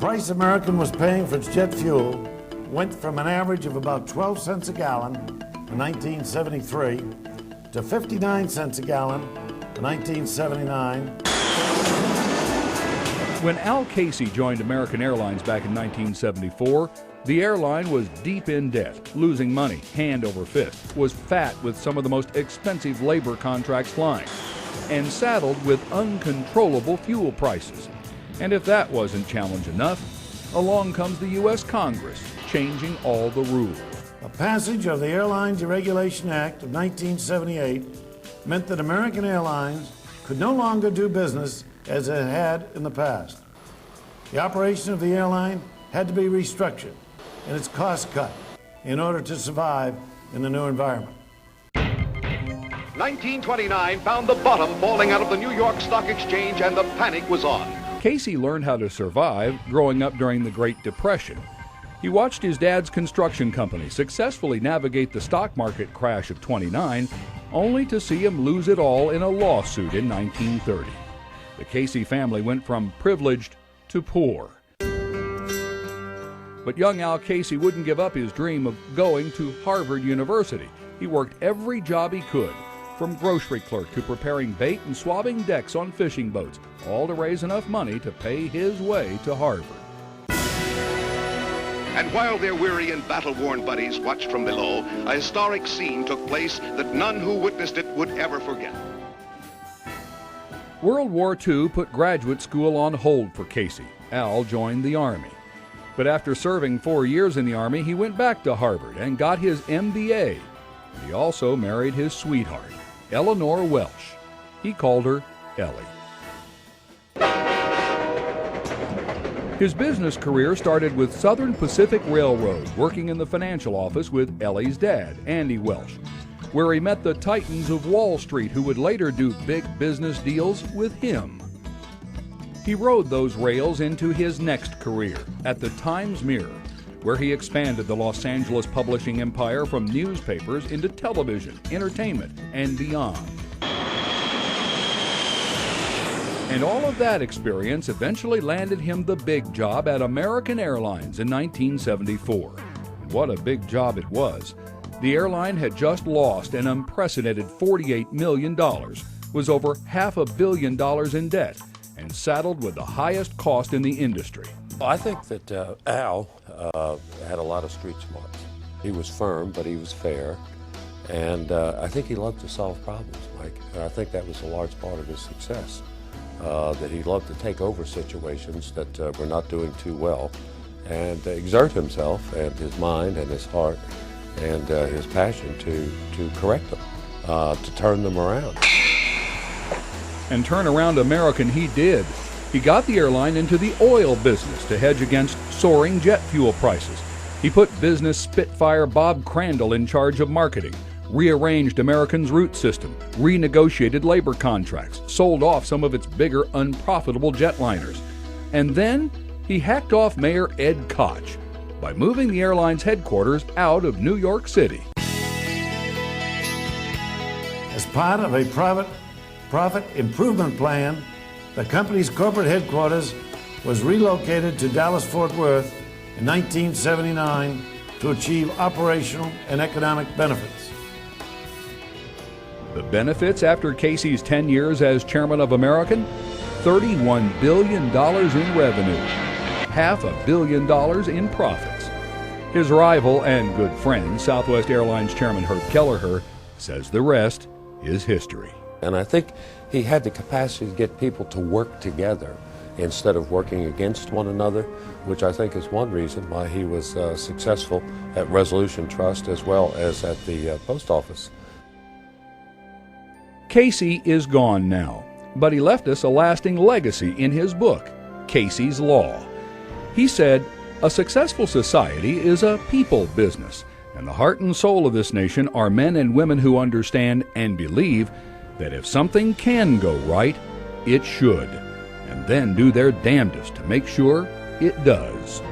price American was paying for its jet fuel went from an average of about 12 cents a gallon in 1973 to 59 cents a gallon in 1979. When Al Casey joined American Airlines back in 1974, the airline was deep in debt, losing money hand over fist, was fat with some of the most expensive labor contracts flying, and saddled with uncontrollable fuel prices. And if that wasn't challenge enough, along comes the U.S. Congress, changing all the rules. A passage of the Airline Deregulation Act of 1978 meant that American Airlines could no longer do business as it had in the past. The operation of the airline had to be restructured and its costs cut in order to survive in the new environment. 1929 found the bottom falling out of the New York Stock Exchange, and the panic was on. Casey learned how to survive growing up during the Great Depression. He watched his dad's construction company successfully navigate the stock market crash of '29, only to see him lose it all in a lawsuit in 1930. The Casey family went from privileged to poor. But young Al Casey wouldn't give up his dream of going to Harvard University. He worked every job he could, from grocery clerk to preparing bait and swabbing decks on fishing boats, all to raise enough money to pay his way to Harvard. And while their weary and battle-worn buddies watched from below, a historic scene took place that none who witnessed it would ever forget. World War II put graduate school on hold for Casey. Al joined the Army. But after serving 4 years in the Army, he went back to Harvard and got his MBA. He also married his sweetheart, Eleanor Welsh. He called her Ellie. His business career started with Southern Pacific Railroad, working in the financial office with Ellie's dad, Andy Welsh, where he met the titans of Wall Street who would later do big business deals with him. He rode those rails into his next career at the Times-Mirror, where he expanded the Los Angeles publishing empire from newspapers into television, entertainment, and beyond. And all of that experience eventually landed him the big job at American Airlines in 1974. And what a big job it was. The airline had just lost an unprecedented $48 million, was over $500 million in debt, and saddled with the highest cost in the industry. I think that Al had a lot of street smarts. He was firm, but he was fair. And I think he loved to solve problems, Mike. And I think that was a large part of his success. That he loved to take over situations that were not doing too well and exert himself and his mind and his heart and his passion to correct them, to turn them around. And turn around American he did. He got the airline into the oil business to hedge against soaring jet fuel prices. He put business Spitfire Bob Crandall in charge of marketing, rearranged American's route system, renegotiated labor contracts, sold off some of its bigger, unprofitable jetliners. And then he hacked off Mayor Ed Koch by moving the airline's headquarters out of New York City. As part of a profit improvement plan, the company's corporate headquarters was relocated to Dallas-Fort Worth in 1979 to achieve operational and economic benefits. The benefits after Casey's 10 years as chairman of American? $31 billion in revenue, $500 million in profits. His rival and good friend, Southwest Airlines chairman Herb Kelleher, says the rest is history. And I think he had the capacity to get people to work together instead of working against one another, which I think is one reason why he was successful at Resolution Trust as well as at the post office. Casey is gone now, but he left us a lasting legacy in his book, Casey's Law. He said, "A successful society is a people business, and the heart and soul of this nation are men and women who understand and believe that if something can go right, it should, and then do their damnedest to make sure it does."